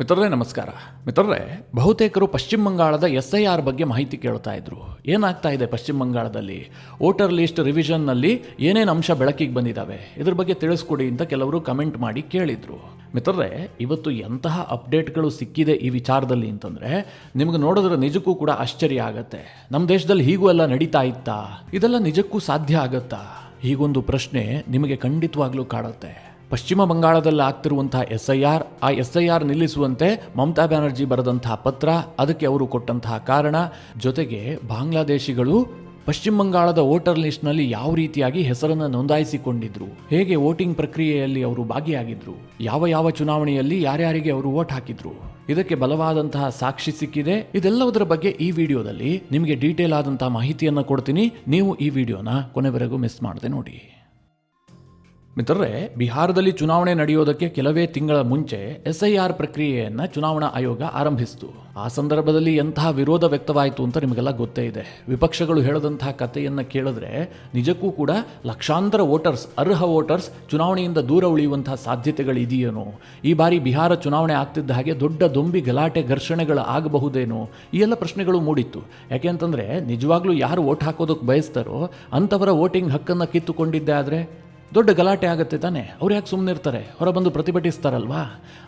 ಮಿತ್ರರೇ ನಮಸ್ಕಾರ. ಮಿತ್ರರೇ, ಬಹುತೇಕರು ಪಶ್ಚಿಮ ಬಂಗಾಳದ SIR ಬಗ್ಗೆ ಮಾಹಿತಿ ಕೇಳ್ತಾ ಇದ್ರು. ಏನಾಗ್ತಾ ಇದೆ ಪಶ್ಚಿಮ ಬಂಗಾಳದಲ್ಲಿ, ವೋಟರ್ ಲಿಸ್ಟ್ ರಿವಿಷನ್ನಲ್ಲಿ ಏನೇನು ಅಂಶ ಬೆಳಕಿಗೆ ಬಂದಿದ್ದಾವೆ, ಇದ್ರ ಬಗ್ಗೆ ತಿಳಿಸ್ಕೊಡಿ ಅಂತ ಕೆಲವರು ಕಮೆಂಟ್ ಮಾಡಿ ಕೇಳಿದ್ರು. ಮಿತ್ರರೇ, ಇವತ್ತು ಎಂತಹ ಅಪ್ಡೇಟ್ಗಳು ಸಿಕ್ಕಿದೆ ಈ ವಿಚಾರದಲ್ಲಿ ಅಂತಂದರೆ ನಿಮ್ಗೆ ನೋಡಿದ್ರೆ ನಿಜಕ್ಕೂ ಕೂಡ ಆಶ್ಚರ್ಯ ಆಗತ್ತೆ. ನಮ್ಮ ದೇಶದಲ್ಲಿ ಹೀಗೂ ಎಲ್ಲ ನಡೀತಾ ಇತ್ತಾ? ಇದೆಲ್ಲ ನಿಜಕ್ಕೂ ಸಾಧ್ಯ ಆಗತ್ತಾ? ಹೀಗೊಂದು ಪ್ರಶ್ನೆ ನಿಮಗೆ ಖಂಡಿತವಾಗ್ಲೂ ಕಾಡುತ್ತೆ. ಪಶ್ಚಿಮ ಬಂಗಾಳದಲ್ಲಿ ಆಗ್ತಿರುವಂತಹ SIR, ಆ SIR ನಿಲ್ಲಿಸುವಂತೆ ಮಮತಾ ಬ್ಯಾನರ್ಜಿ ಬರೆದಂತಹ ಪತ್ರ, ಅದಕ್ಕೆ ಅವರು ಕೊಟ್ಟಂತಹ ಕಾರಣ, ಜೊತೆಗೆ ಬಾಂಗ್ಲಾದೇಶಿಗಳು ಪಶ್ಚಿಮ ಬಂಗಾಳದ ವೋಟರ್ ಲಿಸ್ಟ್ನಲ್ಲಿ ಯಾವ ರೀತಿಯಾಗಿ ಹೆಸರನ್ನು ನೋಂದಾಯಿಸಿಕೊಂಡಿದ್ರು, ಹೇಗೆ ವೋಟಿಂಗ್ ಪ್ರಕ್ರಿಯೆಯಲ್ಲಿ ಅವರು ಭಾಗಿಯಾಗಿದ್ರು, ಯಾವ ಯಾವ ಚುನಾವಣೆಯಲ್ಲಿ ಯಾರ್ಯಾರಿಗೆ ಅವರು ವೋಟ್ ಹಾಕಿದ್ರು, ಇದಕ್ಕೆ ಬಲವಾದಂತಹ ಸಾಕ್ಷಿ ಸಿಕ್ಕಿದೆ. ಇದೆಲ್ಲದರ ಬಗ್ಗೆ ಈ ವಿಡಿಯೋದಲ್ಲಿ ನಿಮಗೆ ಡೀಟೇಲ್ ಆದಂತಹ ಮಾಹಿತಿಯನ್ನು ಕೊಡ್ತೀನಿ. ನೀವು ಈ ವಿಡಿಯೋನ ಕೊನೆವರೆಗೂ ಮಿಸ್ ಮಾಡದೆ ನೋಡಿ. ಮಿತ್ರರೇ, ಬಿಹಾರದಲ್ಲಿ ಚುನಾವಣೆ ನಡೆಯೋದಕ್ಕೆ ಕೆಲವೇ ತಿಂಗಳ ಮುಂಚೆ SIR ಪ್ರಕ್ರಿಯೆಯನ್ನು ಚುನಾವಣಾ ಆಯೋಗ ಆರಂಭಿಸಿತು. ಆ ಸಂದರ್ಭದಲ್ಲಿ ಎಂತಹ ವಿರೋಧ ವ್ಯಕ್ತವಾಯಿತು ಅಂತ ನಿಮಗೆಲ್ಲ ಗೊತ್ತೇ ಇದೆ. ವಿಪಕ್ಷಗಳು ಹೇಳದಂತಹ ಕಥೆಯನ್ನು ಕೇಳಿದ್ರೆ ನಿಜಕ್ಕೂ ಕೂಡ ಲಕ್ಷಾಂತರ ವೋಟರ್ಸ್, ಅರ್ಹ ವೋಟರ್ಸ್ ಚುನಾವಣೆಯಿಂದ ದೂರ ಉಳಿಯುವಂತಹ ಸಾಧ್ಯತೆಗಳಿದೆಯೇನೋ, ಈ ಬಾರಿ ಬಿಹಾರ ಚುನಾವಣೆ ಆಗ್ತಿದ್ದ ಹಾಗೆ ದೊಡ್ಡ ದೊಂಬಿ ಗಲಾಟೆ ಘರ್ಷಣೆಗಳು ಆಗಬಹುದೇನೋ, ಈ ಎಲ್ಲ ಪ್ರಶ್ನೆಗಳು ಮೂಡಿತ್ತು. ಯಾಕೆ ಅಂತಂದರೆ ನಿಜವಾಗ್ಲೂ ಯಾರು ವೋಟ್ ಹಾಕೋದಕ್ಕೆ ಬಯಸ್ತಾರೋ ಅಂಥವರ ವೋಟಿಂಗ್ ಹಕ್ಕನ್ನು ಕಿತ್ತುಕೊಂಡಿದ್ದೆ ಆದರೆ ದೊಡ್ಡ ಗಲಾಟೆ ಆಗುತ್ತೆ ತಾನೆ. ಅವ್ರು ಯಾಕೆ ಸುಮ್ಮನೆ ಇರ್ತಾರೆ, ಹೊರ ಬಂದು ಪ್ರತಿಭಟಿಸ್ತಾರಲ್ವಾ?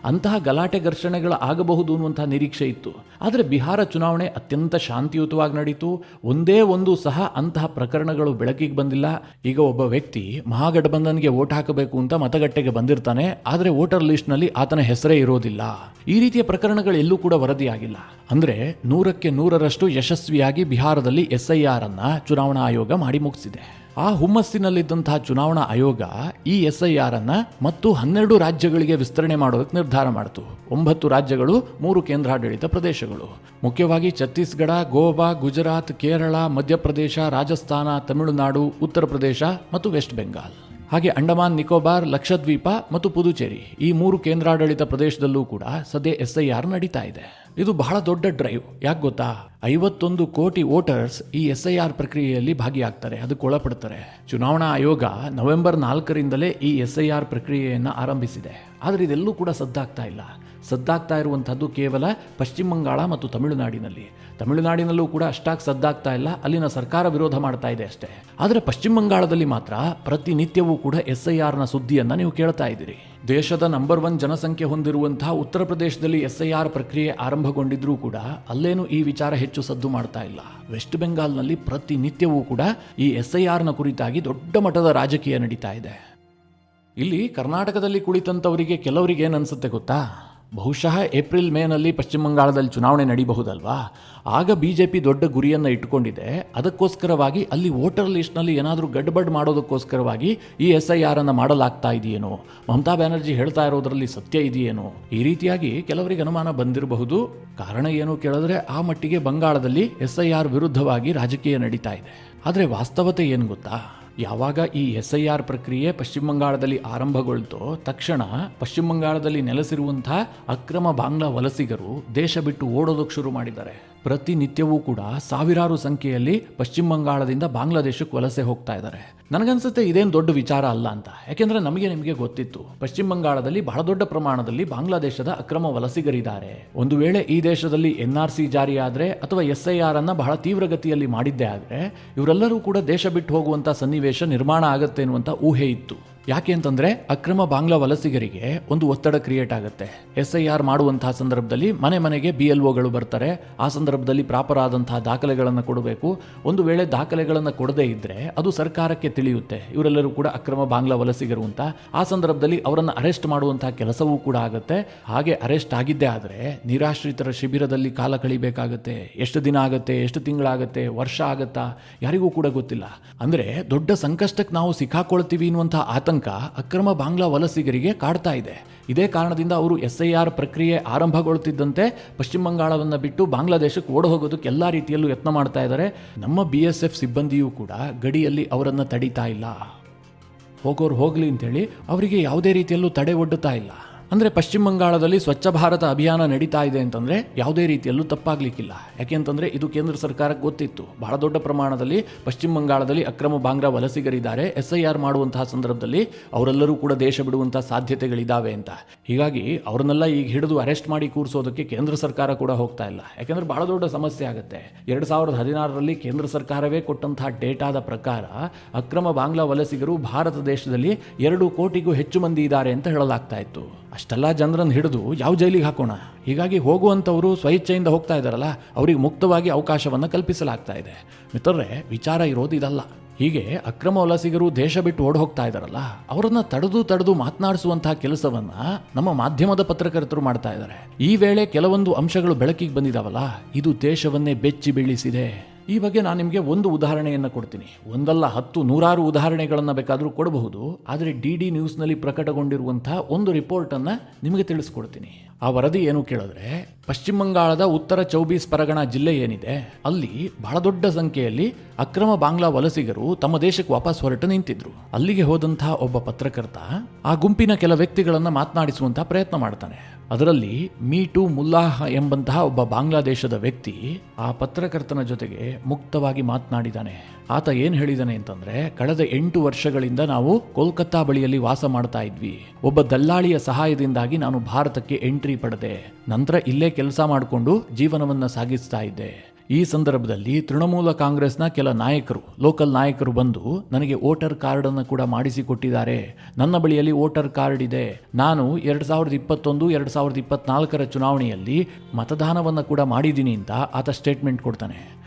ಅಂತಹ ಗಲಾಟೆ ಘರ್ಷಣೆಗಳು ಆಗಬಹುದು ಅನ್ನುವಂಥ ನಿರೀಕ್ಷೆ ಇತ್ತು. ಆದರೆ ಬಿಹಾರ ಚುನಾವಣೆ ಅತ್ಯಂತ ಶಾಂತಿಯುತವಾಗಿ ನಡೀತು. ಒಂದೇ ಒಂದು ಸಹ ಅಂತಹ ಪ್ರಕರಣಗಳು ಬೆಳಕಿಗೆ ಬಂದಿಲ್ಲ. ಈಗ ಒಬ್ಬ ವ್ಯಕ್ತಿ ಮಹಾಗಠಬಂಧನ್ಗೆ ವೋಟ್ ಹಾಕಬೇಕು ಅಂತ ಮತಗಟ್ಟೆಗೆ ಬಂದಿರ್ತಾನೆ, ಆದರೆ ವೋಟರ್ ಲಿಸ್ಟ್ನಲ್ಲಿ ಆತನ ಹೆಸರೇ ಇರೋದಿಲ್ಲ. ಈ ರೀತಿಯ ಪ್ರಕರಣಗಳು ಎಲ್ಲೂ ಕೂಡ ವರದಿಯಾಗಿಲ್ಲ. ಅಂದರೆ 100ಕ್ಕೆ 100ರಷ್ಟು ಯಶಸ್ವಿಯಾಗಿ ಬಿಹಾರದಲ್ಲಿ SIR ಅನ್ನು ಚುನಾವಣಾ ಆಯೋಗ ಮಾಡಿ ಮುಗಿಸಿದೆ. ಆ ಹುಮ್ಮಸ್ಸಿನಲ್ಲಿದ್ದಂತಹ ಚುನಾವಣಾ ಆಯೋಗ ಈ SIR ಅನ್ನು ಮತ್ತು 12 ರಾಜ್ಯಗಳಿಗೆ ವಿಸ್ತರಣೆ ಮಾಡೋದಕ್ಕೆ ನಿರ್ಧಾರ ಮಾಡಿತು. 9 ರಾಜ್ಯಗಳು, 3 ಕೇಂದ್ರಾಡಳಿತ ಪ್ರದೇಶಗಳು, ಮುಖ್ಯವಾಗಿ ಛತ್ತೀಸ್ಗಢ, ಗೋವಾ, ಗುಜರಾತ್, ಕೇರಳ, ಮಧ್ಯಪ್ರದೇಶ, ರಾಜಸ್ಥಾನ, ತಮಿಳುನಾಡು, ಉತ್ತರ ಪ್ರದೇಶ ಮತ್ತು ವೆಸ್ಟ್ ಬೆಂಗಾಲ್, ಹಾಗೆ ಅಂಡಮಾನ್ ನಿಕೋಬಾರ್, ಲಕ್ಷದ್ವೀಪ ಮತ್ತು ಪುದುಚೇರಿ, ಈ 3 ಕೇಂದ್ರಾಡಳಿತ ಪ್ರದೇಶದಲ್ಲೂ ಕೂಡ ಸದ್ಯ SIR ನಡೀತಾ ಇದೆ. ಇದು ಬಹಳ ದೊಡ್ಡ ಡ್ರೈವ್. ಯಾಕೆ ಗೊತ್ತಾ? 51 ಕೋಟಿ ವೋಟರ್ಸ್ ಈ SIR ಪ್ರಕ್ರಿಯೆಯಲ್ಲಿ ಭಾಗಿಯಾಗ್ತಾರೆ, ಅದಕ್ಕೆ ಒಳಪಡ್ತಾರೆ. ಚುನಾವಣಾ ಆಯೋಗ ನವೆಂಬರ್ 4ರಿಂದಲೇ ಈ SIR ಪ್ರಕ್ರಿಯೆಯನ್ನು ಆರಂಭಿಸಿದೆ. ಆದರೆ ಇದೆಲ್ಲೂ ಕೂಡ ಸದ್ದಾಗ್ತಾ ಇಲ್ಲ. ಸದ್ದಾಗ್ತಾ ಇರುವಂಥದ್ದು ಕೇವಲ ಪಶ್ಚಿಮ ಬಂಗಾಳ ಮತ್ತು ತಮಿಳುನಾಡಿನಲ್ಲೂ ಕೂಡ ಅಷ್ಟಾಗಿ ಸದ್ದಾಗ್ತಾ ಇಲ್ಲ. ಅಲ್ಲಿನ ಸರ್ಕಾರ ವಿರೋಧ ಮಾಡ್ತಾ ಇದೆ ಅಷ್ಟೇ. ಆದರೆ ಪಶ್ಚಿಮ ಬಂಗಾಳದಲ್ಲಿ ಮಾತ್ರ ಪ್ರತಿನಿತ್ಯವೂ ಕೂಡ SIRನ ಸುದ್ದಿಯನ್ನು ನೀವು ಕೇಳ್ತಾ ಇದ್ದೀರಿ. ದೇಶದ ನಂಬರ್ 1 ಜನಸಂಖ್ಯೆ ಹೊಂದಿರುವಂತಹ ಉತ್ತರ ಪ್ರದೇಶದಲ್ಲಿ SIR ಪ್ರಕ್ರಿಯೆ ಆರಂಭಗೊಂಡಿದ್ರೂ ಕೂಡ ಅಲ್ಲೇನೂ ಈ ವಿಚಾರ ಹೆಚ್ಚು ಸದ್ದು ಮಾಡ್ತಾ ಇಲ್ಲ. ವೆಸ್ಟ್ ಬೆಂಗಾಲ್ನಲ್ಲಿ ಪ್ರತಿನಿತ್ಯವೂ ಕೂಡ ಈ SIRನ ಕುರಿತಾಗಿ ದೊಡ್ಡ ಮಟ್ಟದ ರಾಜಕೀಯ ನಡೀತಾ ಇದೆ. ಇಲ್ಲಿ ಕರ್ನಾಟಕದಲ್ಲಿ ಕುಳಿತಂಥವರಿಗೆ ಕೆಲವರಿಗೆ ಏನನ್ಸುತ್ತೆ ಗೊತ್ತಾ? ಬಹುಶಃ ಏಪ್ರಿಲ್ ಮೇನಲ್ಲಿ ಪಶ್ಚಿಮ ಬಂಗಾಳದಲ್ಲಿ ಚುನಾವಣೆ ನಡೀಬಹುದಲ್ವಾ? ಆಗ BJP ದೊಡ್ಡ ಗುರಿಯನ್ನು ಇಟ್ಟುಕೊಂಡಿದೆ. ಅದಕ್ಕೋಸ್ಕರವಾಗಿ ಅಲ್ಲಿ ವೋಟರ್ ಲಿಸ್ಟ್ನಲ್ಲಿ ಏನಾದರೂ ಗಡ್ಬಡ್ ಮಾಡೋದಕ್ಕೋಸ್ಕರವಾಗಿ ಈ SIR ಅನ್ನು ಮಾಡಲಾಗ್ತಾ ಇದೆಯೇನೋ, ಮಮತಾ ಬ್ಯಾನರ್ಜಿ ಹೇಳ್ತಾ ಇರೋದರಲ್ಲಿ ಸತ್ಯ ಇದೆಯೇನೋ, ಈ ರೀತಿಯಾಗಿ ಕೆಲವರಿಗೆ ಅನುಮಾನ ಬಂದಿರಬಹುದು. ಕಾರಣ ಏನು ಕೇಳಿದ್ರೆ ಆ ಮಟ್ಟಿಗೆ ಬಂಗಾಳದಲ್ಲಿ SIR ವಿರುದ್ಧವಾಗಿ ರಾಜಕೀಯ ನಡೀತಾ ಇದೆ. ಆದರೆ ವಾಸ್ತವತೆ ಏನು ಗೊತ್ತಾ? ಯಾವಾಗ ಈ SIR ಪ್ರಕ್ರಿಯೆ ಪಶ್ಚಿಮ ಬಂಗಾಳದಲ್ಲಿ ಆರಂಭಗೊಳ್ತೋ ತಕ್ಷಣ ಪಶ್ಚಿಮ ಬಂಗಾಳದಲ್ಲಿ ನೆಲೆಸಿರುವಂತಹ ಅಕ್ರಮ ಬಾಂಗ್ಲಾ ವಲಸಿಗರು ದೇಶ ಬಿಟ್ಟು ಓಡೋದಕ್ಕೆ ಶುರು ಮಾಡಿದ್ದಾರೆ. ಪ್ರತಿನಿತ್ಯವೂ ಕೂಡ ಸಾವಿರಾರು ಸಂಖ್ಯೆಯಲ್ಲಿ ಪಶ್ಚಿಮ ಬಂಗಾಳದಿಂದ ಬಾಂಗ್ಲಾದೇಶಕ್ಕೆ ವಲಸೆ ಹೋಗ್ತಾ ಇದ್ದಾರೆ. ನನಗನ್ಸುತ್ತೆ ಇದೇನು ದೊಡ್ಡ ವಿಚಾರ ಅಲ್ಲ ಅಂತ. ಯಾಕೆಂದರೆ ನಿಮಗೆ ಗೊತ್ತಿತ್ತು, ಪಶ್ಚಿಮ ಬಂಗಾಳದಲ್ಲಿ ಬಹಳ ದೊಡ್ಡ ಪ್ರಮಾಣದಲ್ಲಿ ಬಾಂಗ್ಲಾದೇಶದ ಅಕ್ರಮ ವಲಸಿಗರಿದ್ದಾರೆ. ಒಂದು ವೇಳೆ ಈ ದೇಶದಲ್ಲಿ NRC ಜಾರಿಯಾದರೆ ಅಥವಾ SIR ಅನ್ನು ಬಹಳ ತೀವ್ರಗತಿಯಲ್ಲಿ ಮಾಡಿದ್ದೇ ಆದರೆ ಇವರೆಲ್ಲರೂ ಕೂಡ ದೇಶ ಬಿಟ್ಟು ಹೋಗುವಂಥ ಸನ್ನಿವೇಶ ನಿರ್ಮಾಣ ಆಗುತ್ತೆ ಎನ್ನುವಂಥ ಊಹೆ ಇತ್ತು. ಯಾಕೆ ಅಂತಂದರೆ ಅಕ್ರಮ ಬಾಂಗ್ಲಾ ವಲಸಿಗರಿಗೆ ಒಂದು ಒತ್ತಡ ಕ್ರಿಯೇಟ್ ಆಗುತ್ತೆ. SIR ಮಾಡುವಂತಹ ಸಂದರ್ಭದಲ್ಲಿ ಮನೆ ಮನೆಗೆ BLOಗಳು ಬರ್ತಾರೆ. ಆ ಸಂದರ್ಭದಲ್ಲಿ ಪ್ರಾಪರ್ ಆದಂತಹ ದಾಖಲೆಗಳನ್ನು ಕೊಡಬೇಕು. ಒಂದು ವೇಳೆ ದಾಖಲೆಗಳನ್ನು ಕೊಡದೇ ಇದ್ದರೆ ಅದು ಸರ್ಕಾರಕ್ಕೆ ತಿಳಿಯುತ್ತೆ, ಇವರೆಲ್ಲರೂ ಕೂಡ ಅಕ್ರಮ ಬಾಂಗ್ಲಾ ವಲಸಿಗರು ಅಂತ. ಆ ಸಂದರ್ಭದಲ್ಲಿ ಅವರನ್ನು ಅರೆಸ್ಟ್ ಮಾಡುವಂತಹ ಕೆಲಸವೂ ಕೂಡ ಆಗುತ್ತೆ. ಹಾಗೆ ಅರೆಸ್ಟ್ ಆಗಿದ್ದೇ ಆದರೆ ನಿರಾಶ್ರಿತರ ಶಿಬಿರದಲ್ಲಿ ಕಾಲ ಕಳಿಬೇಕಾಗತ್ತೆ. ಎಷ್ಟು ದಿನ ಆಗುತ್ತೆ, ಎಷ್ಟು ತಿಂಗಳಾಗುತ್ತೆ, ವರ್ಷ ಆಗುತ್ತಾ, ಯಾರಿಗೂ ಕೂಡ ಗೊತ್ತಿಲ್ಲ. ಅಂದರೆ ದೊಡ್ಡ ಸಂಕಷ್ಟಕ್ಕೆ ನಾವು ಸಿಕ್ಕಾಕೊಳ್ತೀವಿ ಅನ್ನುವಂತಹ ಆತಂಕ ಅಕ್ರಮ ಬಾಂಗ್ಲಾ ವಲಸಿಗರಿಗೆ ಕಾಡ್ತಾ ಇದೆ. ಇದೇ ಕಾರಣದಿಂದ ಅವರು SIR ಪ್ರಕ್ರಿಯೆ ಆರಂಭಗೊಳ್ತಿದ್ದಂತೆ ಪಶ್ಚಿಮ ಬಂಗಾಳವನ್ನು ಬಿಟ್ಟು ಬಾಂಗ್ಲಾದೇಶಕ್ಕೆ ಓಡ ಹೋಗೋದಕ್ಕೆ ಎಲ್ಲ ರೀತಿಯಲ್ಲೂ ಯತ್ನ ಮಾಡ್ತಾ ಇದ್ದಾರೆ. ನಮ್ಮ BSF ಸಿಬ್ಬಂದಿಯೂ ಕೂಡ ಗಡಿಯಲ್ಲಿ ಅವರನ್ನು ತಡೀತಾ ಇಲ್ಲ. ಹೋಗೋರು ಹೋಗಲಿ ಅಂತೇಳಿ ಅವರಿಗೆ ಯಾವುದೇ ರೀತಿಯಲ್ಲೂ ತಡೆ ಒಡ್ಡುತ್ತಾ ಇಲ್ಲ. ಅಂದರೆ ಪಶ್ಚಿಮ ಬಂಗಾಳದಲ್ಲಿ ಸ್ವಚ್ಛ ಭಾರತ ಅಭಿಯಾನ ನಡೀತಾ ಇದೆ ಅಂತಂದರೆ ಯಾವುದೇ ರೀತಿಯಲ್ಲೂ ತಪ್ಪಾಗಲಿಕ್ಕಿಲ್ಲ. ಯಾಕೆಂತಂದರೆ ಇದು ಕೇಂದ್ರ ಸರ್ಕಾರಕ್ಕೆ ಗೊತ್ತಿತ್ತು, ಬಹಳ ದೊಡ್ಡ ಪ್ರಮಾಣದಲ್ಲಿ ಪಶ್ಚಿಮ ಬಂಗಾಳದಲ್ಲಿ ಅಕ್ರಮ ಬಾಂಗ್ಲಾ ವಲಸಿಗರಿದ್ದಾರೆ. SIR ಮಾಡುವಂತಹ ಸಂದರ್ಭದಲ್ಲಿ ಅವರೆಲ್ಲರೂ ಕೂಡ ದೇಶ ಬಿಡುವಂತಹ ಸಾಧ್ಯತೆಗಳಿದ್ದಾವೆ ಅಂತ. ಹೀಗಾಗಿ ಅವ್ರನ್ನೆಲ್ಲ ಈಗ ಹಿಡಿದು ಅರೆಸ್ಟ್ ಮಾಡಿ ಕೂರಿಸೋದಕ್ಕೆ ಕೇಂದ್ರ ಸರ್ಕಾರ ಕೂಡ ಹೋಗ್ತಾ ಇಲ್ಲ. ಯಾಕೆಂದರೆ ಬಹಳ ದೊಡ್ಡ ಸಮಸ್ಯೆ ಆಗುತ್ತೆ. 2016ರಲ್ಲಿ ಕೇಂದ್ರ ಸರ್ಕಾರವೇ ಕೊಟ್ಟಂತಹ ಡೇಟಾದ ಪ್ರಕಾರ ಅಕ್ರಮ ಬಾಂಗ್ಲಾ ವಲಸಿಗರು ಭಾರತ ದೇಶದಲ್ಲಿ 2 ಕೋಟಿಗೂ ಹೆಚ್ಚು ಮಂದಿ ಇದ್ದಾರೆ ಅಂತ ಹೇಳಲಾಗ್ತಾ ಇತ್ತು. ಅಷ್ಟೆಲ್ಲ ಜನರನ್ನು ಹಿಡಿದು ಯಾವ ಜೈಲಿಗೆ ಹಾಕೋಣ? ಹೀಗಾಗಿ ಹೋಗುವಂಥವರು ಸ್ವಇಚ್ಛೆಯಿಂದ ಹೋಗ್ತಾ ಇದ್ದಾರಲ್ಲ, ಅವರಿಗೆ ಮುಕ್ತವಾಗಿ ಅವಕಾಶವನ್ನು ಕಲ್ಪಿಸಲಾಗ್ತಾ ಇದೆ. ಮಿತ್ರರೇ, ವಿಚಾರ ಇರೋದು ಇದಲ್ಲ. ಹೀಗೆ ಅಕ್ರಮ ವಲಸಿಗರು ದೇಶ ಬಿಟ್ಟು ಓಡ್ ಹೋಗ್ತಾ ಇದ್ದಾರಲ್ಲ, ಅವರನ್ನ ತಡೆದು ಮಾತನಾಡಿಸುವಂತಹ ಕೆಲಸವನ್ನ ನಮ್ಮ ಮಾಧ್ಯಮದ ಪತ್ರಕರ್ತರು ಮಾಡ್ತಾ ಇದ್ದಾರೆ. ಈ ವೇಳೆ ಕೆಲವೊಂದು ಅಂಶಗಳು ಬೆಳಕಿಗೆ ಬಂದಿದಾವಲ್ಲ, ಇದು ದೇಶವನ್ನೇ ಬೆಚ್ಚಿ ಬೀಳಿಸಿದೆ. ಈ ಬಗ್ಗೆ ನಾನು ನಿಮಗೆ ಒಂದು ಉದಾಹರಣೆಯನ್ನು ಕೊಡ್ತೀನಿ. ಒಂದಲ್ಲ 10 ನೂರಾರು ಉದಾಹರಣೆಗಳನ್ನು ಬೇಕಾದರೂ ಕೊಡಬಹುದು. ಆದರೆ DD ನ್ಯೂಸ್ನಲ್ಲಿ ಪ್ರಕಟಗೊಂಡಿರುವಂಥ ಒಂದು ರಿಪೋರ್ಟನ್ನು ನಿಮಗೆ ತಿಳಿಸ್ಕೊಡ್ತೀನಿ. ಆ ವರದಿ ಏನು ಕೇಳಿದ್ರೆ, ಪಶ್ಚಿಮ ಬಂಗಾಳದ ಉತ್ತರ 24 ಪರಗಣ ಜಿಲ್ಲೆ ಏನಿದೆ, ಅಲ್ಲಿ ಬಹಳ ದೊಡ್ಡ ಸಂಖ್ಯೆಯಲ್ಲಿ ಅಕ್ರಮ ಬಾಂಗ್ಲಾ ವಲಸಿಗರು ತಮ್ಮ ದೇಶಕ್ಕೆ ವಾಪಸ್ ಹೊರಟು ನಿಂತಿದ್ರು. ಅಲ್ಲಿಗೆ ಹೋದಂತಹ ಒಬ್ಬ ಪತ್ರಕರ್ತ ಆ ಗುಂಪಿನ ಕೆಲ ವ್ಯಕ್ತಿಗಳನ್ನು ಮಾತನಾಡಿಸುವಂತಹ ಪ್ರಯತ್ನ ಮಾಡ್ತಾನೆ. ಅದರಲ್ಲಿ ಮೀಟು ಮುಲ್ಲಾಹ್ ಎಂಬಂತಹ ಒಬ್ಬ ಬಾಂಗ್ಲಾದೇಶದ ವ್ಯಕ್ತಿ ಆ ಪತ್ರಕರ್ತನ ಜೊತೆಗೆ ಮುಕ್ತವಾಗಿ ಮಾತನಾಡಿದ್ದಾನೆ. ಆತ ಏನು ಹೇಳಿದಾನೆ ಅಂತಂದ್ರೆ, ಕಳೆದ 8 ವರ್ಷಗಳಿಂದ ನಾವು ಕೋಲ್ಕತ್ತಾ ಬಳಿಯಲ್ಲಿ ವಾಸ ಮಾಡ್ತಾ ಇದ್ವಿ. ಒಬ್ಬ ದಲ್ಲಾಳಿಯ ಸಹಾಯದಿಂದಾಗಿ ನಾನು ಭಾರತಕ್ಕೆ ಎಂಟ್ರಿ ಪಡೆದೆ. ನಂತರ ಇಲ್ಲೇ ಕೆಲಸ ಮಾಡಿಕೊಂಡು ಜೀವನವನ್ನು ಸಾಗಿಸ್ತಾ ಇದ್ದೆ. ಈ ಸಂದರ್ಭದಲ್ಲಿ ತೃಣಮೂಲ ಕಾಂಗ್ರೆಸ್ನ ಕೆಲ ನಾಯಕರು, ಲೋಕಲ್ ನಾಯಕರು ಬಂದು ನನಗೆ ವೋಟರ್ ಕಾರ್ಡನ್ನು ಕೂಡ ಮಾಡಿಸಿಕೊಟ್ಟಿದ್ದಾರೆ. ನನ್ನ ಬಳಿಯಲ್ಲಿ ವೋಟರ್ ಕಾರ್ಡ್ ಇದೆ. ನಾನು 2021, 2024 ಚುನಾವಣೆಯಲ್ಲಿ ಮತದಾನವನ್ನು ಕೂಡ ಮಾಡಿದ್ದೀನಿ ಅಂತ ಆತ ಸ್ಟೇಟ್ಮೆಂಟ್ ಕೊಡ್ತಾನೆ.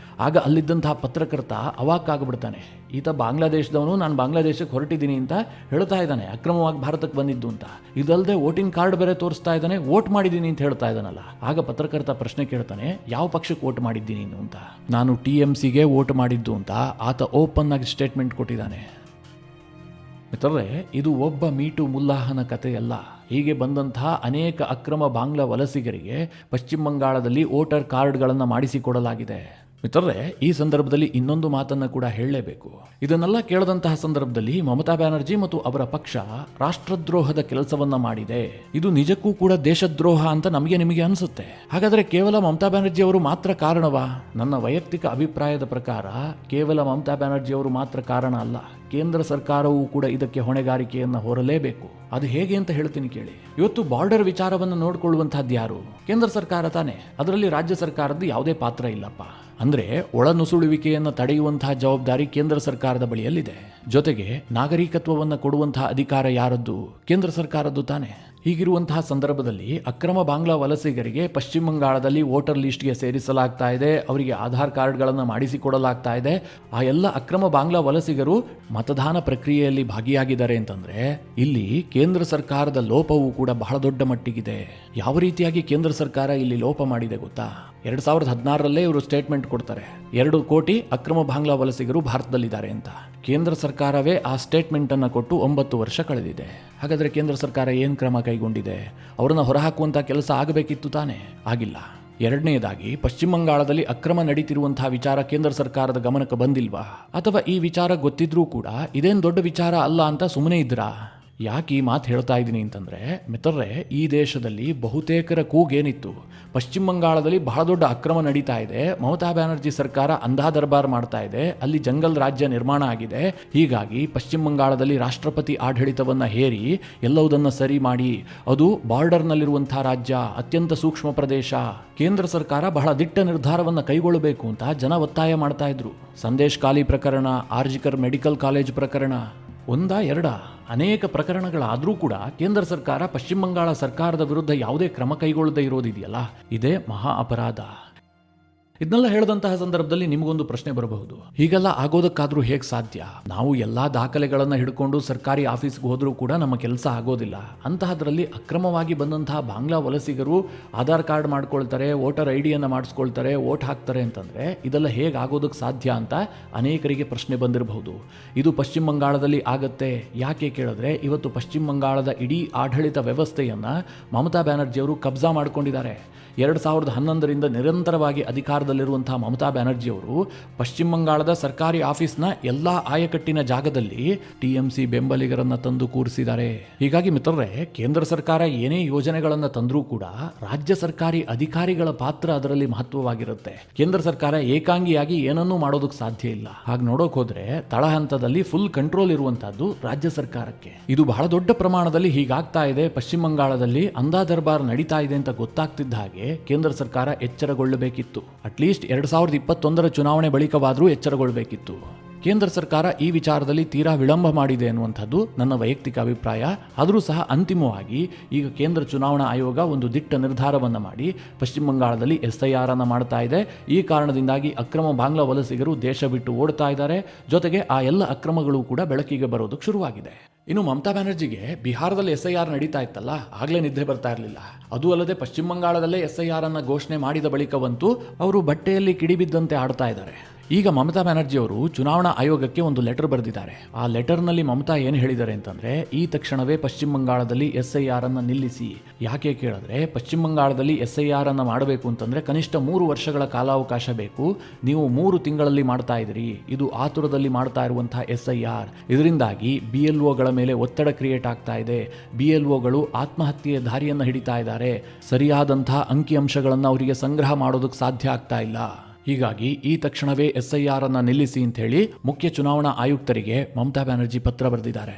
ಆಗ ಅಲ್ಲಿದ್ದಂತಹ ಪತ್ರಕರ್ತ ಅವಾಕ್ಕಾಗ್ಬಿಡ್ತಾನೆ. ಈತ ಬಾಂಗ್ಲಾದೇಶದವನು, ನಾನು ಬಾಂಗ್ಲಾದೇಶಕ್ಕೆ ಹೊರಟಿದ್ದೀನಿ ಅಂತ ಹೇಳ್ತಾ ಇದ್ದಾನೆ, ಅಕ್ರಮವಾಗಿ ಭಾರತಕ್ಕೆ ಬಂದಿದ್ದು ಅಂತ. ಇದಲ್ಲದೆ ವೋಟಿಂಗ್ ಕಾರ್ಡ್ ಬೇರೆ ತೋರಿಸ್ತಾ ಇದ್ದಾನೆ, ವೋಟ್ ಮಾಡಿದ್ದೀನಿ ಅಂತ ಹೇಳ್ತಾ ಇದ್ದಾನಲ್ಲ. ಆಗ ಪತ್ರಕರ್ತ ಪ್ರಶ್ನೆ ಕೇಳ್ತಾನೆ, ಯಾವ ಪಕ್ಷಕ್ಕೆ ವೋಟ್ ಮಾಡಿದ್ದೀನಿ ನೀನು ಅಂತ. ನಾನು TMCಗೆ ವೋಟ್ ಮಾಡಿದ್ದು ಅಂತ ಆತ ಓಪನ್ ಆಗಿ ಸ್ಟೇಟ್ಮೆಂಟ್ ಕೊಟ್ಟಿದ್ದಾನೆ. ಮಿತ್ರರೇ, ಇದು ಒಬ್ಬ ಮೀಟು ಮುಲ್ಲಾಹನ ಕಥೆಯಲ್ಲ. ಹೀಗೆ ಬಂದಂತಹ ಅನೇಕ ಅಕ್ರಮ ಬಾಂಗ್ಲಾ ವಲಸಿಗರಿಗೆ ಪಶ್ಚಿಮ ಬಂಗಾಳದಲ್ಲಿ ವೋಟರ್ ಕಾರ್ಡ್ಗಳನ್ನು ಮಾಡಿಸಿಕೊಡಲಾಗಿದೆ. ಮಿತ್ರರೇ, ಈ ಸಂದರ್ಭದಲ್ಲಿ ಇನ್ನೊಂದು ಮಾತನ್ನು ಕೂಡ ಹೇಳಲೇಬೇಕು. ಇದನ್ನೆಲ್ಲ ಕೇಳದಂತಹ ಸಂದರ್ಭದಲ್ಲಿ ಮಮತಾ ಬ್ಯಾನರ್ಜಿ ಮತ್ತು ಅವರ ಪಕ್ಷ ರಾಷ್ಟ್ರದ್ರೋಹದ ಕೆಲಸವನ್ನ ಮಾಡಿದೆ, ಇದು ನಿಜಕ್ಕೂ ಕೂಡ ದೇಶದ್ರೋಹ ಅಂತ ನಿಮಗೆ ಅನಿಸುತ್ತೆ. ಹಾಗಾದ್ರೆ ಕೇವಲ ಮಮತಾ ಬ್ಯಾನರ್ಜಿ ಅವರು ಮಾತ್ರ ಕಾರಣವಾ? ನನ್ನ ವೈಯಕ್ತಿಕ ಅಭಿಪ್ರಾಯದ ಪ್ರಕಾರ ಕೇವಲ ಮಮತಾ ಬ್ಯಾನರ್ಜಿ ಅವರು ಮಾತ್ರ ಕಾರಣ ಅಲ್ಲ, ಕೇಂದ್ರ ಸರ್ಕಾರವೂ ಕೂಡ ಇದಕ್ಕೆ ಹೊಣೆಗಾರಿಕೆಯನ್ನು ಹೊರಲೇಬೇಕು. ಅದು ಹೇಗೆ ಅಂತ ಹೇಳ್ತೀನಿ ಕೇಳಿ. ಇವತ್ತು ಬಾರ್ಡರ್ ವಿಚಾರವನ್ನು ನೋಡಿಕೊಳ್ಳುವಂತಹದ್ದು ಯಾರು? ಕೇಂದ್ರ ಸರ್ಕಾರ ತಾನೆ. ಅದರಲ್ಲಿ ರಾಜ್ಯ ಸರ್ಕಾರದ್ದು ಯಾವುದೇ ಪಾತ್ರ ಇಲ್ಲಪ್ಪ. ಅಂದ್ರೆ ಒಳನುಸುಳುವಿಕೆಯನ್ನು ತಡೆಯುವಂತಹ ಜವಾಬ್ದಾರಿ ಕೇಂದ್ರ ಸರ್ಕಾರದ ಬಳಿಯಲ್ಲಿದೆ. ಜೊತೆಗೆ ನಾಗರಿಕತ್ವವನ್ನು ಕೊಡುವಂತಹ ಅಧಿಕಾರ ಯಾರದ್ದು? ಕೇಂದ್ರ ಸರ್ಕಾರದ್ದು ತಾನೆ. ಹೀಗಿರುವಂತಹ ಸಂದರ್ಭದಲ್ಲಿ ಅಕ್ರಮ ಬಾಂಗ್ಲಾ ವಲಸಿಗರಿಗೆ ಪಶ್ಚಿಮ ಬಂಗಾಳದಲ್ಲಿ ವೋಟರ್ ಲಿಸ್ಟ್ಗೆ ಸೇರಿಸಲಾಗ್ತಾ ಇದೆ, ಅವರಿಗೆ ಆಧಾರ್ ಕಾರ್ಡ್ಗಳನ್ನು ಮಾಡಿಸಿಕೊಡಲಾಗ್ತಾ ಇದೆ. ಆ ಎಲ್ಲ ಅಕ್ರಮ ಬಾಂಗ್ಲಾ ವಲಸಿಗರು ಮತದಾನ ಪ್ರಕ್ರಿಯೆಯಲ್ಲಿ ಭಾಗಿಯಾಗಿದ್ದಾರೆ ಅಂತಂದ್ರೆ ಇಲ್ಲಿ ಕೇಂದ್ರ ಸರ್ಕಾರದ ಲೋಪವೂ ಕೂಡ ಬಹಳ ದೊಡ್ಡ ಮಟ್ಟಿಗಿದೆ. ಯಾವ ರೀತಿಯಾಗಿ ಕೇಂದ್ರ ಸರ್ಕಾರ ಇಲ್ಲಿ ಲೋಪ ಮಾಡಿದೆ ಗೊತ್ತಾ? 2016ರಲ್ಲೇ ಇವರು ಸ್ಟೇಟ್ಮೆಂಟ್ ಕೊಡ್ತಾರೆ, 2 ಕೋಟಿ ಅಕ್ರಮ ಬಾಂಗ್ಲಾ ವಲಸಿಗರು ಭಾರತದಲ್ಲಿದ್ದಾರೆ ಅಂತ. ಕೇಂದ್ರ ಸರ್ಕಾರವೇ ಆ ಸ್ಟೇಟ್ಮೆಂಟ್ ಅನ್ನು ಕೊಟ್ಟು 9 ವರ್ಷ ಕಳೆದಿದೆ. ಹಾಗಾದ್ರೆ ಕೇಂದ್ರ ಸರ್ಕಾರ ಏನು ಕ್ರಮ ಕೈಗೊಂಡಿದೆ? ಅವರನ್ನು ಹೊರಹಾಕುವಂತಹ ಕೆಲಸ ಆಗಬೇಕಿತ್ತು ತಾನೇ? ಆಗಿಲ್ಲ. ಎರಡನೇದಾಗಿ, ಪಶ್ಚಿಮ ಬಂಗಾಳದಲ್ಲಿ ಅಕ್ರಮ ನಡೀತಿರುವಂತಹ ವಿಚಾರ ಕೇಂದ್ರ ಸರ್ಕಾರದ ಗಮನಕ್ಕೆ ಬಂದಿಲ್ವಾ? ಅಥವಾ ಈ ವಿಚಾರ ಗೊತ್ತಿದ್ರೂ ಕೂಡ ಇದೇನು ದೊಡ್ಡ ವಿಚಾರ ಅಲ್ಲ ಅಂತ ಸುಮ್ಮನೆ ಇದ್ರಾ? ಯಾಕೆ ಈ ಮಾತು ಹೇಳ್ತಾ ಇದ್ದೀನಿ ಅಂತಂದರೆ, ಮಿತ್ರರೇ, ಈ ದೇಶದಲ್ಲಿ ಬಹುತೇಕರ ಕೂಗೇನಿತ್ತು, ಪಶ್ಚಿಮ ಬಂಗಾಳದಲ್ಲಿ ಬಹಳ ದೊಡ್ಡ ಅಕ್ರಮ ನಡೀತಾ ಇದೆ, ಮಮತಾ ಬ್ಯಾನರ್ಜಿ ಸರ್ಕಾರ ಅಂಧಾ ದರ್ಬಾರ್ ಮಾಡ್ತಾ ಇದೆ, ಅಲ್ಲಿ ಜಂಗಲ್ ರಾಜ್ಯ ನಿರ್ಮಾಣ ಆಗಿದೆ, ಹೀಗಾಗಿ ಪಶ್ಚಿಮ ಬಂಗಾಳದಲ್ಲಿ ರಾಷ್ಟ್ರಪತಿ ಆಡಳಿತವನ್ನು ಹೇರಿ ಎಲ್ಲವುದನ್ನು ಸರಿ ಮಾಡಿ, ಅದು ಬಾರ್ಡರ್ನಲ್ಲಿರುವಂತಹ ರಾಜ್ಯ, ಅತ್ಯಂತ ಸೂಕ್ಷ್ಮ ಪ್ರದೇಶ, ಕೇಂದ್ರ ಸರ್ಕಾರ ಬಹಳ ದಿಟ್ಟ ನಿರ್ಧಾರವನ್ನು ಕೈಗೊಳ್ಳಬೇಕು ಅಂತ ಜನ ಒತ್ತಾಯ ಮಾಡ್ತಾ ಇದ್ರು. ಸಂದೇಶ್ ಖಾಲಿ ಪ್ರಕರಣ, ಆರ್ಜಿಕರ್ ಮೆಡಿಕಲ್ ಕಾಲೇಜ್ ಪ್ರಕರಣ, ಎರಡ ಅನೇಕ ಪ್ರಕರಣಗಳಾದರೂ ಕೂಡ ಕೇಂದ್ರ ಸರ್ಕಾರ ಪಶ್ಚಿಮ ಬಂಗಾಳ ಸರ್ಕಾರದ ವಿರುದ್ಧ ಯಾವುದೇ ಕ್ರಮ ಕೈಗೊಳ್ಳದೇ ಇರೋದಿದೆಯಲ್ಲ, ಇದೇ ಮಹಾ ಅಪರಾಧ. ಇದನ್ನೆಲ್ಲ ಹೇಳಿದಂತಹ ಸಂದರ್ಭದಲ್ಲಿ ನಿಮಗೊಂದು ಪ್ರಶ್ನೆ ಬರಬಹುದು, ಹೀಗೆಲ್ಲ ಆಗೋದಕ್ಕಾದ್ರೂ ಹೇಗೆ ಸಾಧ್ಯ? ನಾವು ಎಲ್ಲಾ ದಾಖಲೆಗಳನ್ನು ಹಿಡ್ಕೊಂಡು ಸರ್ಕಾರಿ ಆಫೀಸ್ಗೆ ಹೋದ್ರೂ ಕೂಡ ನಮ್ಮ ಕೆಲಸ ಆಗೋದಿಲ್ಲ. ಅಂತಹದ್ರಲ್ಲಿ ಅಕ್ರಮವಾಗಿ ಬಂದಂತಹ ಬಾಂಗ್ಲಾ ವಲಸಿಗರು ಆಧಾರ್ ಕಾರ್ಡ್ ಮಾಡ್ಕೊಳ್ತಾರೆ, ವೋಟರ್ ಐಡಿಯನ್ನು ಮಾಡಿಸ್ಕೊಳ್ತಾರೆ, ವೋಟ್ ಹಾಕ್ತಾರೆ ಅಂತಂದ್ರೆ ಇದೆಲ್ಲ ಹೇಗೆ ಆಗೋದಕ್ಕೆ ಸಾಧ್ಯ ಅಂತ ಅನೇಕರಿಗೆ ಪ್ರಶ್ನೆ ಬಂದಿರಬಹುದು. ಇದು ಪಶ್ಚಿಮ ಬಂಗಾಳದಲ್ಲಿ ಆಗತ್ತೆ. ಯಾಕೆ ಕೇಳಿದ್ರೆ, ಇವತ್ತು ಪಶ್ಚಿಮ ಬಂಗಾಳದ ಇಡೀ ಆಡಳಿತ ವ್ಯವಸ್ಥೆಯನ್ನ ಮಮತಾ ಬ್ಯಾನರ್ಜಿ ಅವರು ಕಬ್ಜಾ ಮಾಡ್ಕೊಂಡಿದ್ದಾರೆ. 2011ರಿಂದ ನಿರಂತರವಾಗಿ ಅಧಿಕಾರದಲ್ಲಿರುವಂತಹ ಮಮತಾ ಬ್ಯಾನರ್ಜಿ ಅವರು ಪಶ್ಚಿಮ ಬಂಗಾಳದ ಸರ್ಕಾರಿ ಆಫೀಸ್ನ ಎಲ್ಲಾ ಆಯಕಟ್ಟಿನ ಜಾಗದಲ್ಲಿ ಟಿಎಂಸಿ ಬೆಂಬಲಿಗರನ್ನ ತಂದು ಕೂರಿಸಿದ್ದಾರೆ. ಹೀಗಾಗಿ ಮಿತ್ರರೇ, ಕೇಂದ್ರ ಸರ್ಕಾರ ಏನೇ ಯೋಜನೆಗಳನ್ನ ತಂದ್ರೂ ಕೂಡ ರಾಜ್ಯ ಸರ್ಕಾರಿ ಅಧಿಕಾರಿಗಳ ಪಾತ್ರ ಅದರಲ್ಲಿ ಮಹತ್ವವಾಗಿರುತ್ತೆ. ಕೇಂದ್ರ ಸರ್ಕಾರ ಏಕಾಂಗಿಯಾಗಿ ಏನನ್ನೂ ಮಾಡೋದಕ್ಕೆ ಸಾಧ್ಯ ಇಲ್ಲ. ಹಾಗೆ ನೋಡೋಕ್ ಹೋದ್ರೆ ತಳಹಂತದಲ್ಲಿ ಫುಲ್ ಕಂಟ್ರೋಲ್ ಇರುವಂತಹದ್ದು ರಾಜ್ಯ ಸರ್ಕಾರಕ್ಕೆ. ಇದು ಬಹಳ ದೊಡ್ಡ ಪ್ರಮಾಣದಲ್ಲಿ ಹೀಗಾಗ್ತಾ ಇದೆ. ಪಶ್ಚಿಮ ಬಂಗಾಳದಲ್ಲಿ ಅಂಧಾ ದರ್ಬಾರ್ ನಡೀತಾ ಇದೆ ಅಂತ ಗೊತ್ತಾಗ್ತಿದ್ದ ಹಾಗೆ ಕೇಂದ್ರ ಸರ್ಕಾರ ಎಚ್ಚರಗೊಳ್ಳಬೇಕಿತ್ತು. ಅಟ್ಲೀಸ್ಟ್ 2021ರ ಚುನಾವಣೆ ಬಳಿಕವಾದರೂ ಎಚ್ಚರಗೊಳ್ಳಬೇಕಿತ್ತು. ಕೇಂದ್ರ ಸರ್ಕಾರ ಈ ವಿಚಾರದಲ್ಲಿ ತೀರಾ ವಿಳಂಬ ಮಾಡಿದೆ ಅನ್ನುವಂಥದ್ದು ನನ್ನ ವೈಯಕ್ತಿಕ ಅಭಿಪ್ರಾಯ. ಆದರೂ ಸಹ ಅಂತಿಮವಾಗಿ ಈಗ ಕೇಂದ್ರ ಚುನಾವಣಾ ಆಯೋಗ ಒಂದು ದಿಟ್ಟ ನಿರ್ಧಾರವನ್ನು ಮಾಡಿ ಪಶ್ಚಿಮ ಬಂಗಾಳದಲ್ಲಿ SIR ಅನ್ನು ಮಾಡ್ತಾ ಇದೆ. ಈ ಕಾರಣದಿಂದಾಗಿ ಅಕ್ರಮ ಬಾಂಗ್ಲಾ ವಲಸಿಗರು ದೇಶ ಬಿಟ್ಟು ಓಡ್ತಾ ಇದ್ದಾರೆ. ಜೊತೆಗೆ ಆ ಎಲ್ಲ ಅಕ್ರಮಗಳು ಕೂಡ ಬೆಳಕಿಗೆ ಬರೋದಕ್ಕೆ ಶುರುವಾಗಿದೆ. ಇನ್ನು ಮಮತಾ ಬ್ಯಾನರ್ಜಿಗೆ ಬಿಹಾರದಲ್ಲಿ SIR ನಡೀತಾ ಇತ್ತಲ್ಲ, ಆಗಲೇ ನಿದ್ದೆ ಬರ್ತಾ ಇರಲಿಲ್ಲ. ಅದು ಅಲ್ಲದೆ ಪಶ್ಚಿಮ ಬಂಗಾಳದಲ್ಲೇ SIR ಅನ್ನು ಘೋಷಣೆ ಮಾಡಿದ ಬಳಿಕವಂತೂ ಅವರು ಬಟ್ಟೆಯಲ್ಲಿ ಕಿಡಿಬಿದ್ದಂತೆ ಆಡ್ತಾ ಇದ್ದಾರೆ. ಈಗ ಮಮತಾ ಬ್ಯಾನರ್ಜಿ ಅವರು ಚುನಾವಣಾ ಆಯೋಗಕ್ಕೆ ಒಂದು ಲೆಟರ್ ಬರೆದಿದ್ದಾರೆ. ಆ ಲೆಟರ್ನಲ್ಲಿ ಮಮತಾ ಏನು ಹೇಳಿದ್ದಾರೆ ಅಂತಂದ್ರೆ, ಈ ತಕ್ಷಣವೇ ಪಶ್ಚಿಮ ಬಂಗಾಳದಲ್ಲಿ SIR ಅನ್ನು ನಿಲ್ಲಿಸಿ. ಯಾಕೆ ಕೇಳಿದ್ರೆ, ಪಶ್ಚಿಮ ಬಂಗಾಳದಲ್ಲಿ SIR ಅನ್ನು ಮಾಡಬೇಕು ಅಂತಂದ್ರೆ ಕನಿಷ್ಠ 3 ವರ್ಷಗಳ ಕಾಲಾವಕಾಶ ಬೇಕು. ನೀವು 3 ತಿಂಗಳಲ್ಲಿ ಮಾಡ್ತಾ ಇದ್ದೀರಿ. ಇದು ಆತುರದಲ್ಲಿ ಮಾಡ್ತಾ ಇರುವಂತಹ SIR. ಇದರಿಂದಾಗಿ BLOಗಳ ಮೇಲೆ ಒತ್ತಡ ಕ್ರಿಯೇಟ್ ಆಗ್ತಾ ಇದೆ. BLOಗಳು ಆತ್ಮಹತ್ಯೆಯ ದಾರಿಯನ್ನು ಹಿಡಿತಾ ಇದ್ದಾರೆ. ಸರಿಯಾದಂತಹ ಅಂಕಿಅಂಶಗಳನ್ನು ಅವರಿಗೆ ಸಂಗ್ರಹ ಮಾಡೋದಕ್ಕೆ ಸಾಧ್ಯ ಆಗ್ತಾ ಇಲ್ಲ. ಹೀಗಾಗಿ ಈ ತಕ್ಷಣವೇ SIR ಅನ್ನು ನಿಲ್ಲಿಸಿ ಅಂತ ಹೇಳಿ ಮುಖ್ಯ ಚುನಾವಣಾ ಆಯುಕ್ತರಿಗೆ ಮಮತಾ ಬ್ಯಾನರ್ಜಿ ಪತ್ರ ಬರೆದಿದ್ದಾರೆ.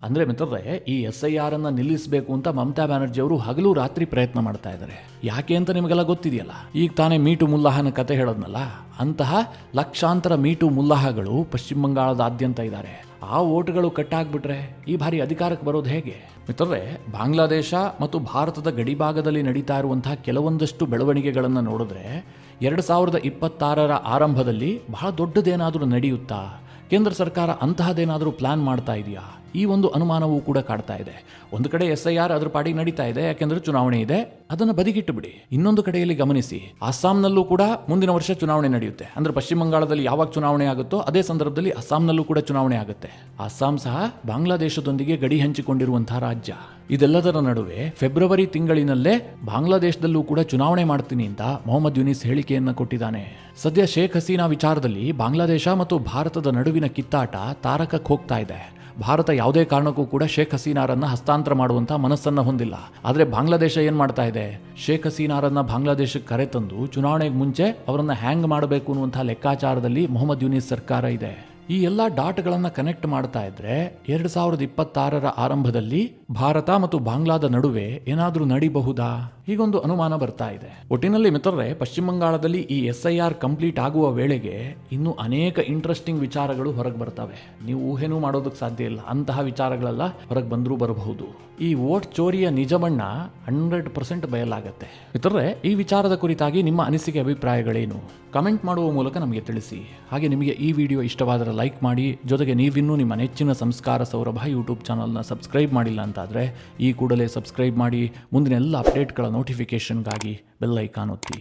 ಅಂದ್ರೆ ಮಿತ್ರರೇ, ಈ SIR ಅನ್ನು ನಿಲ್ಲಿಸಬೇಕು ಅಂತ ಮಮತಾ ಬ್ಯಾನರ್ಜಿ ಅವರು ಹಗಲು ರಾತ್ರಿ ಪ್ರಯತ್ನ ಮಾಡ್ತಾ ಇದ್ದಾರೆ. ಯಾಕೆ ಅಂತ ನಿಮಗೆಲ್ಲ ಗೊತ್ತಿದೆಯಲ್ಲ. ಈಗ ತಾನೇ ಮೀಟು ಮುಲ್ಲಾಹನ ಕತೆ ಹೇಳೋದ್ನಲ್ಲ, ಅಂತಹ ಲಕ್ಷಾಂತರ ಮೀಟು ಮುಲ್ಲಾಹಗಳು ಪಶ್ಚಿಮ ಬಂಗಾಳದಾದ್ಯಂತ ಇದ್ದಾರೆ. ಆ ಓಟ್ಗಳು ಕಟ್ಟಾಗ್ಬಿಟ್ರೆ ಈ ಬಾರಿ ಅಧಿಕಾರಕ್ಕೆ ಬರೋದು ಹೇಗೆ? ಮಿತ್ರರೇ, ಬಾಂಗ್ಲಾದೇಶ ಮತ್ತು ಭಾರತದ ಗಡಿಭಾಗದಲ್ಲಿ ನಡೀತಾ ಇರುವಂತಹ ಕೆಲವೊಂದಷ್ಟು ಬೆಳವಣಿಗೆಗಳನ್ನು ನೋಡಿದ್ರೆ 2026ರ ಆರಂಭದಲ್ಲಿ ಬಹಳ ದೊಡ್ಡದೇನಾದರೂ ನಡೆಯುತ್ತಾ? ಕೇಂದ್ರ ಸರ್ಕಾರ ಅಂತಹದೇನಾದರೂ ಪ್ಲಾನ್ ಮಾಡ್ತಾ ಇದೆಯಾ? ಈ ಒಂದು ಅನುಮಾನವೂ ಕೂಡ ಕಾಡ್ತಾ ಇದೆ. ಒಂದು ಕಡೆ SIR ಅದ್ರ ಪಾಡಿಗೆ ನಡೀತಾ ಇದೆ, ಯಾಕೆಂದ್ರೆ ಚುನಾವಣೆ ಇದೆ, ಅದನ್ನು ಬದಿಗಿಟ್ಟು ಬಿಡಿ. ಇನ್ನೊಂದು ಕಡೆಯಲ್ಲಿ ಗಮನಿಸಿ, ಅಸ್ಸಾಂನಲ್ಲೂ ಕೂಡ ಮುಂದಿನ ವರ್ಷ ಚುನಾವಣೆ ನಡೆಯುತ್ತೆ. ಅಂದ್ರೆ ಪಶ್ಚಿಮ ಬಂಗಾಳದಲ್ಲಿ ಯಾವಾಗ ಚುನಾವಣೆ ಆಗುತ್ತೋ ಅದೇ ಸಂದರ್ಭದಲ್ಲಿ ಅಸ್ಸಾಂನಲ್ಲೂ ಕೂಡ ಚುನಾವಣೆ ಆಗುತ್ತೆ. ಅಸ್ಸಾಂ ಸಹ ಬಾಂಗ್ಲಾದೇಶದೊಂದಿಗೆ ಗಡಿ ಹಂಚಿಕೊಂಡಿರುವಂತಹ ರಾಜ್ಯ. ಇದೆಲ್ಲದರ ನಡುವೆ ಫೆಬ್ರವರಿ ತಿಂಗಳಿನಲ್ಲೇ ಬಾಂಗ್ಲಾದೇಶದಲ್ಲೂ ಕೂಡ ಚುನಾವಣೆ ಮಾಡ್ತೀನಿ ಅಂತ ಮೊಹಮ್ಮದ್ ಯೂನಿಸ್ ಹೇಳಿಕೆಯನ್ನು ಕೊಟ್ಟಿದ್ದಾನೆ. ಸದ್ಯ ಶೇಖ್ ಹಸೀನಾ ವಿಚಾರದಲ್ಲಿ ಬಾಂಗ್ಲಾದೇಶ ಮತ್ತು ಭಾರತದ ನಡುವಿನ ಕಿತ್ತಾಟ ತಾರಕಕ್ಕೆ ಹೋಗ್ತಾ ಇದೆ. ಭಾರತ ಯಾವುದೇ ಕಾರಣಕ್ಕೂ ಕೂಡ ಶೇಖ್ ಹಸೀನಾರನ್ನ ಹಸ್ತಾಂತರ ಮಾಡುವಂತ ಮನಸ್ಸನ್ನ ಹೊಂದಿಲ್ಲ. ಆದ್ರೆ ಬಾಂಗ್ಲಾದೇಶ ಏನ್ ಮಾಡ್ತಾ ಇದೆ, ಶೇಖ್ ಹಸೀನಾರನ್ನ ಬಾಂಗ್ಲಾದೇಶಕ್ಕೆ ಕರೆತಂದು ಚುನಾವಣೆಗೆ ಮುಂಚೆ ಅವರನ್ನ ಹ್ಯಾಂಗ್ ಮಾಡಬೇಕು ಅನ್ನುವಂತಹ ಲೆಕ್ಕಾಚಾರದಲ್ಲಿ ಮೊಹಮ್ಮದ್ ಯೂನಿಸ್ ಸರ್ಕಾರ ಇದೆ. ಈ ಎಲ್ಲ ಡಾಟ್ಗಳನ್ನು ಕನೆಕ್ಟ್ ಮಾಡ್ತಾ ಇದ್ರೆ 2026ರ ಆರಂಭದಲ್ಲಿ ಭಾರತ ಮತ್ತು ಬಾಂಗ್ಲಾದ ನಡುವೆ ಏನಾದರೂ ನಡಿಬಹುದಾ? ಹೀಗೊಂದು ಅನುಮಾನ ಬರ್ತಾ ಇದೆ. ಒಟ್ಟಿನಲ್ಲಿ ಮಿತ್ರರೇ, ಪಶ್ಚಿಮ ಬಂಗಾಳದಲ್ಲಿ ಈ SIR ಕಂಪ್ಲೀಟ್ ಆಗುವ ವೇಳೆಗೆ ಇನ್ನೂ ಅನೇಕ ಇಂಟ್ರೆಸ್ಟಿಂಗ್ ವಿಚಾರಗಳು ಹೊರಗೆ ಬರ್ತವೆ. ನೀವು ಊಹೆನೂ ಮಾಡೋದಕ್ಕೆ ಸಾಧ್ಯ ಇಲ್ಲ. ಅಂತಹ ವಿಚಾರಗಳೆಲ್ಲ ಹೊರಗೆ ಬಂದರೂ ಬರಬಹುದು. ಈ ವೋಟ್ ಚೋರಿಯ ನಿಜ ಬಣ್ಣ 100% ಬಯಲಾಗತ್ತೆ. ಮಿತ್ರರೇ, ಈ ವಿಚಾರದ ಕುರಿತಾಗಿ ನಿಮ್ಮ ಅನಿಸಿಕೆ ಅಭಿಪ್ರಾಯಗಳೇನು? ಕಮೆಂಟ್ ಮಾಡುವ ಮೂಲಕ ನಮಗೆ ತಿಳಿಸಿ. ಹಾಗೆ ನಿಮಗೆ ಈ ವಿಡಿಯೋ ಇಷ್ಟವಾದರೆ ಲೈಕ್ ಮಾಡಿ. ಜೊತೆಗೆ ನೀವಿನ್ನೂ ನಿಮ್ಮ ನೆಚ್ಚಿನ ಸಂಸ್ಕಾರ ಸೌರಭ ಯೂಟ್ಯೂಬ್ ಚಾನಲ್ನ ಸಬ್ಸ್ಕ್ರೈಬ್ ಮಾಡಿಲ್ಲ ಅಂತಾದರೆ ಈ ಕೂಡಲೇ ಸಬ್ಸ್ಕ್ರೈಬ್ ಮಾಡಿ. ಮುಂದಿನ ಎಲ್ಲ ಅಪ್ಡೇಟ್ಗಳ ನೋಟಿಫಿಕೇಷನ್ಗಾಗಿ ಬೆಲ್ ಐಕಾನ್ ಒತ್ತಿ.